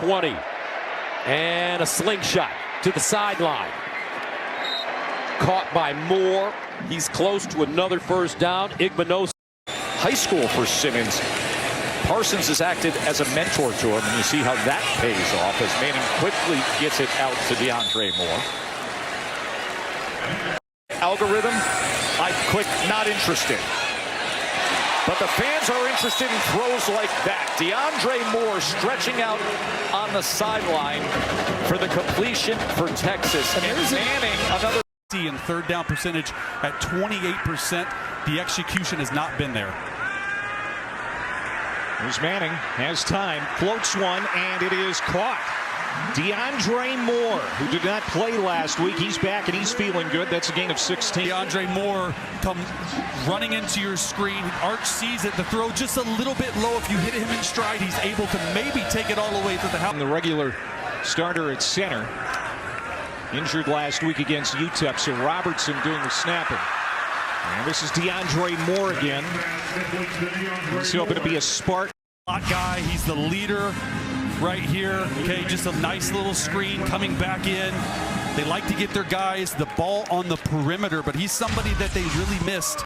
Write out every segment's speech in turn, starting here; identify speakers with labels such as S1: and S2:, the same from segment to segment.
S1: 20. And a slingshot to the sideline. Caught by Moore. He's close to another first down. Igbenos.
S2: High school for Simmons. Parsons has acted as a mentor to him, and you see how that pays off as Manning quickly gets it out to Deandre Moore. Algorithm, quick, not interested. But the fans are interested in throws like that. Deandre Moore stretching out on the sideline for the completion for Texas. And there's Manning, another.
S3: In third down percentage at 28%. The execution has not been there.
S4: Here's Manning, has time, floats one, and it is caught. Deandre Moore, who did not play last week, he's back and he's feeling good. That's a gain of 16.
S3: Deandre Moore comes running into your screen. Arch sees it. The throw just a little bit low. If you hit him in stride, he's able to maybe take it all the way to the house.
S4: The regular starter at center. Injured last week against UTEP, so Robertson doing the snapping. And this is Deandre Moore again. He's hoping to be a spark.
S3: Hot guy, he's the leader right here. Okay, just a nice little screen coming back in. They like to get their guys the ball on the perimeter, but he's somebody that they really missed.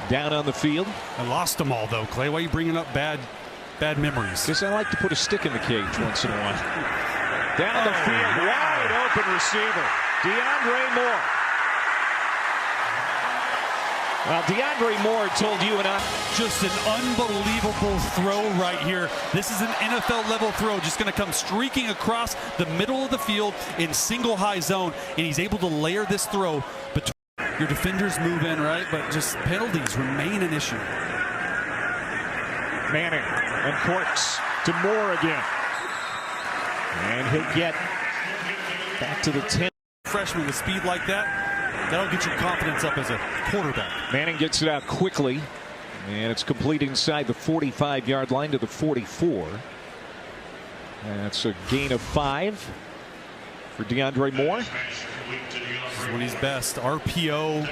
S4: Down on the field.
S3: I lost them all though, Clay. Why are you bringing up bad memories?
S4: Because I like to put a stick in the cage once in a while. Down the field, wide open receiver, Deandre Moore. Well, Deandre Moore told you and I.
S3: Just an unbelievable throw right here. This is an NFL level throw. Just going to come streaking across the middle of the field in single high zone. And he's able to layer this throw between. Your defenders move in, right? But just penalties remain an issue.
S4: Manning and Corks to Moore again. And he'll get back to the 10.
S3: Freshman with speed like that, that'll get your confidence up as a quarterback.
S4: Manning gets it out quickly, and it's complete inside the 45-yard line to the 44. That's a gain of 5 for Deandre Moore.
S3: This is when he's best. RPO,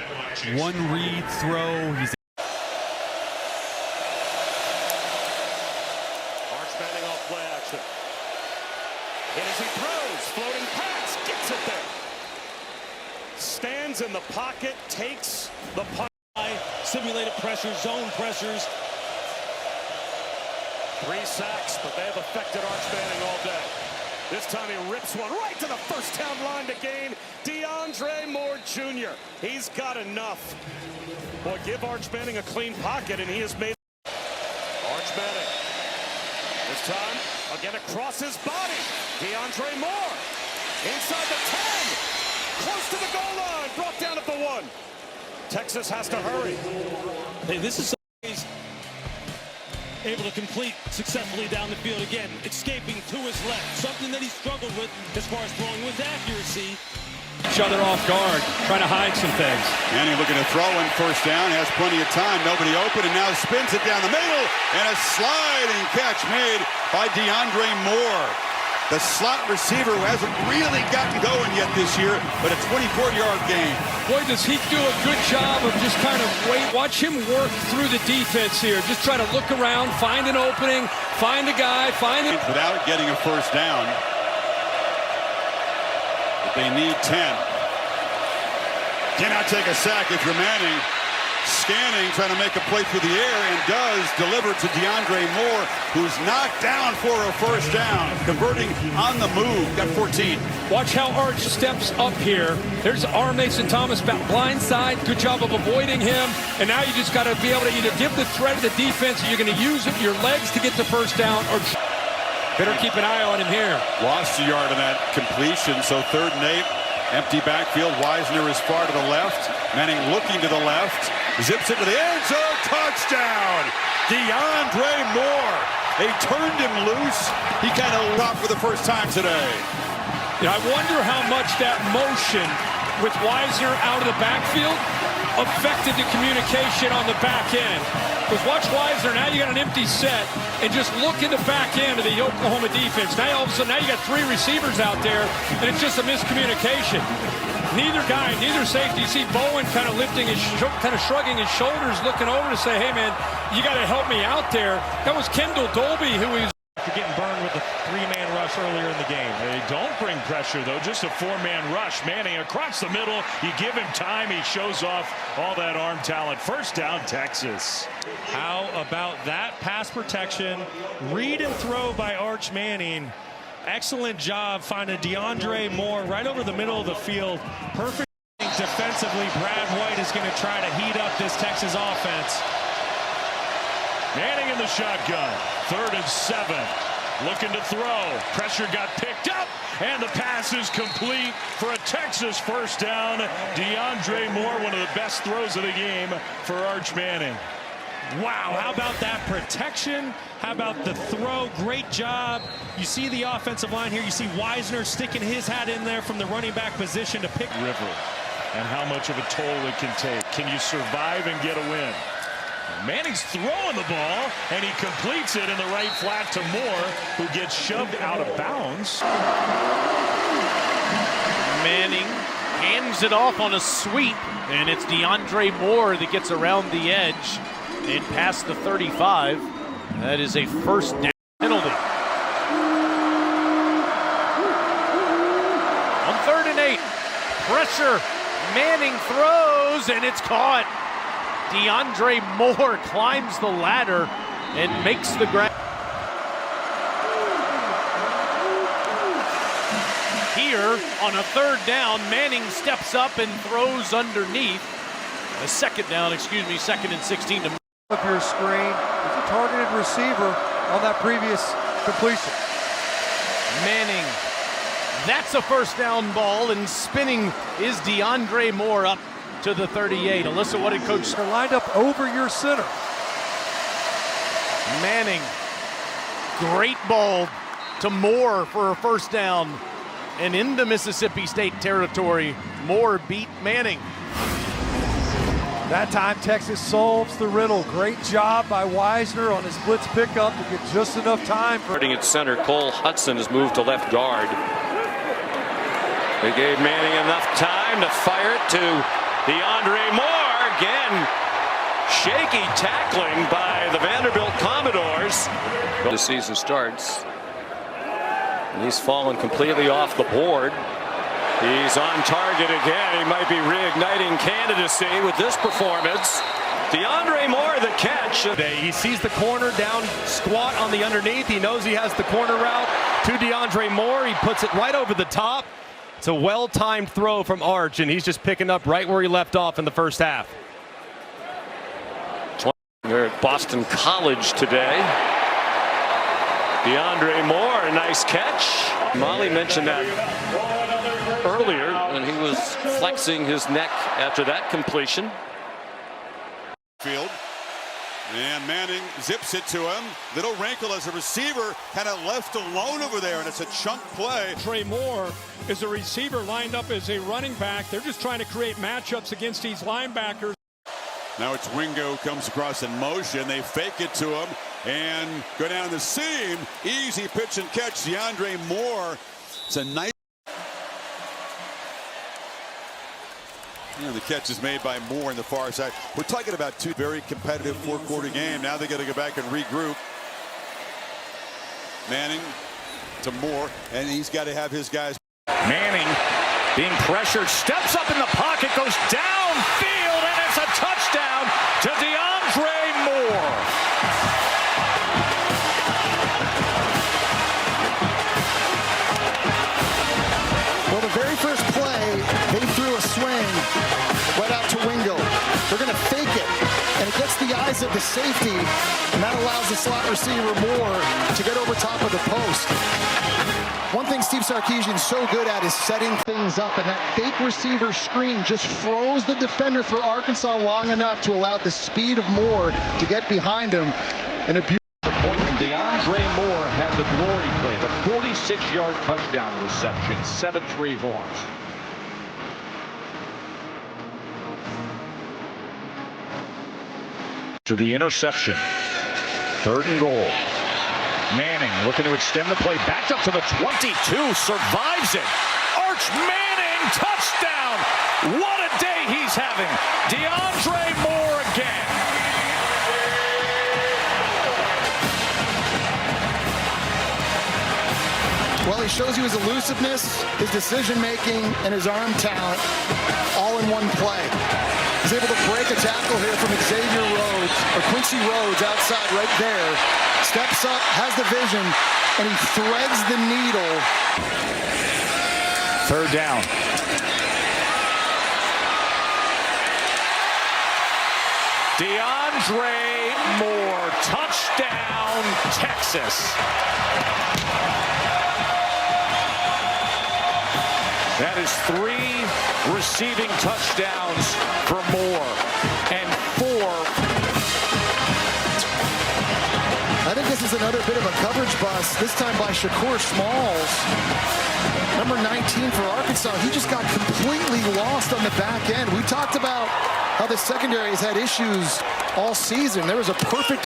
S3: one read throw. He's
S5: standing off play action. And as he throws, floating pass, gets it there. Stands in the pocket, takes the punt.
S6: Simulated pressure, zone pressures.
S5: 3 sacks, but they have affected Arch Manning all day. This time he rips one right to the first down line to gain. Deandre Moore Jr. He's got enough. Boy, give Arch Manning a clean pocket, and he has made. Arch Manning. This time, again across his body. Deandre Moore. Inside the 10. Close to the goal line. Brought down at the 1. Texas has to hurry.
S6: Hey, this is he's able to complete successfully down the field again, escaping to his left. Something that he struggled with as far as throwing with accuracy.
S7: Shut it off guard, trying to hide some things.
S8: Manning looking to throw in first down, has plenty of time, nobody open, and now spins it down the middle, and a sliding catch made by Deandre Moore. The slot receiver who hasn't really gotten going yet this year, but a 24-yard gain.
S7: Boy, does he do a good job of just kind of watch him work through the defense here. Just try to look around, find an opening, find a guy, find it.
S8: Without getting a first down. But they need 10. Cannot take a sack if you're Manning. Scanning, trying to make a play through the air, and does deliver to Deandre Moore, who's knocked down for a first down. Converting on the move, got 14.
S7: Watch how Arch steps up here. There's R. Mason Thomas blind side. Good job of avoiding him. And now you just got to be able to either give the threat of the defense, or you're going to use your legs to get the first down, or better keep an eye on him here.
S8: Lost a yard on that completion, so 3rd and 8. Empty backfield. Wisner is far to the left. Manning looking to the left. Zips into the end zone. Touchdown! Deandre Moore. They turned him loose. He kind of stopped for the first time today.
S7: I wonder how much that motion with Wisner out of the backfield affected the communication on the back end. Because watch Wisner, now you got an empty set, and just look in the back end of the Oklahoma defense. Now all of a sudden, now you got 3 receivers out there, and it's just a miscommunication. Neither safety. You see Bowen kind of lifting his, kind of shrugging his shoulders, looking over to say, hey man, you got to help me out there. That was Kendall Dolby, who is
S4: getting burned with the 3-man rush.
S7: rush earlier in the game.
S2: They don't bring pressure, though. Just a four-man rush. Manning across the middle. You give him time. He shows off all that arm talent. First down, Texas.
S7: How about that pass protection? Read and throw by Arch Manning. Excellent job finding Deandre Moore right over the middle of the field. Perfect defensively. Brad White is going to try to heat up this Texas offense.
S2: Manning in the shotgun. 3rd and 7. Looking to throw. Pressure got picked up. And the pass is complete for a Texas first down. Deandre Moore, one of the best throws of the game for Arch Manning.
S7: Wow, how about that protection? How about the throw? Great job. You see the offensive line here. You see Wisner sticking his hat in there from the running back position to pick.
S2: River and how much of a toll it can take. Can you survive and get a win? Manning's throwing the ball, and he completes it in the right flat to Moore, who gets shoved out of bounds.
S9: Manning hands it off on a sweep, and it's Deandre Moore that gets around the edge and past the 35. That is a first down penalty. On 3rd and 8, pressure. Manning throws, and it's caught. Deandre Moore climbs the ladder and makes the grab. Here on a 3rd down, Manning steps up and throws underneath. A 2nd down, 2nd and 16 to
S10: up your screen. There's a targeted receiver on that previous completion.
S9: Manning. That's a first down ball, and spinning is Deandre Moore up to the 38. Alyssa, what did Coach?
S10: They're lined up over your center.
S9: Manning. Great ball to Moore for a first down. And into Mississippi State territory, Moore beat Manning.
S10: That time, Texas solves the riddle. Great job by Wisner on his blitz pickup to get just enough time.
S1: Starting at center, Cole Hudson has moved to left guard. They gave Manning enough time to fire it to Deandre Moore. Again, shaky tackling by the Vanderbilt Commodores. The season starts. And he's fallen completely off the board. He's on target again. He might be reigniting candidacy with this performance. Deandre Moore, the catch.
S11: He sees the corner down, squat on the underneath. He knows he has the corner route to Deandre Moore. He puts it right over the top. It's a well-timed throw from Arch, and he's just picking up right where he left off in the first half.
S1: They're at Boston College today. Deandre Moore, a nice catch. Molly mentioned that earlier when he was flexing his neck after that completion.
S8: Field. And Manning zips it to him. Little wrinkle as a receiver, kind of left alone over there, and it's a chunk play.
S7: Trey Moore is a receiver lined up as a running back. They're just trying to create matchups against these linebackers.
S8: Now it's Wingo comes across in motion. They fake it to him and go down the seam. Easy pitch and catch. Deandre Moore. It's a nice. The catch is made by Moore on the far side. We're talking about two very competitive four-quarter game. Now they got to go back and regroup. Manning to Moore, and he's got to have his guys.
S2: Manning being pressured, steps up in the pocket, goes downfield, and it's a touchdown to Deandre Moore.
S12: Well, the very first play, they threw a swing right out to Wingo. They're going to fake it, and it gets the eyes of the safety, and that allows the slot receiver Moore to get over top of the post. One thing Steve Sarkisian's so good at is setting things up, and that fake receiver screen just froze the defender for Arkansas long enough to allow the speed of Moore to get behind him. And a
S13: Deandre Moore had the glory play, the 46-yard touchdown reception, 7-3 Horns. To the interception, 3rd and goal. Manning looking to extend the play, backed up to the 22, survives it. Arch Manning, touchdown! What a day he's having. Deandre Moore again.
S12: Well, he shows you his elusiveness, his decision-making, and his arm talent all in one play. He's able to break a tackle here from Xavier Rhodes, or Quincy Rhodes outside right there. Steps up, has the vision, and he threads the needle.
S2: Third down. Deandre Moore, touchdown, Texas. That is 3 receiving touchdowns for Moore and 4.
S12: I think this is another bit of a coverage bust, this time by Shakur Smalls. Number 19 for Arkansas, he just got completely lost on the back end. We talked about how the secondary has had issues all season. There was a perfect,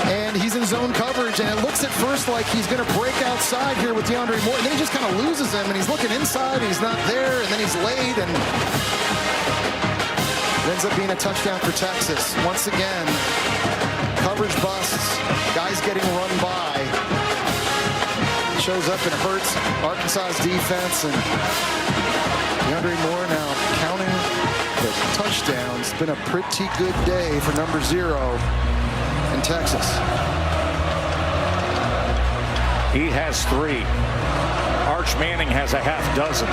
S12: and he's in zone coverage, and it looks at first like he's going to break outside here with Deandre Moore, and then he just kind of loses him, and he's looking inside, and he's not there, and then he's late, and it ends up being a touchdown for Texas. Once again, coverage busts, guys getting run by. Shows up and hurts Arkansas's defense, and Deandre Moore now counting the touchdowns. It's been a pretty good day for number 0 in Texas.
S2: He has 3. Arch Manning has a half dozen.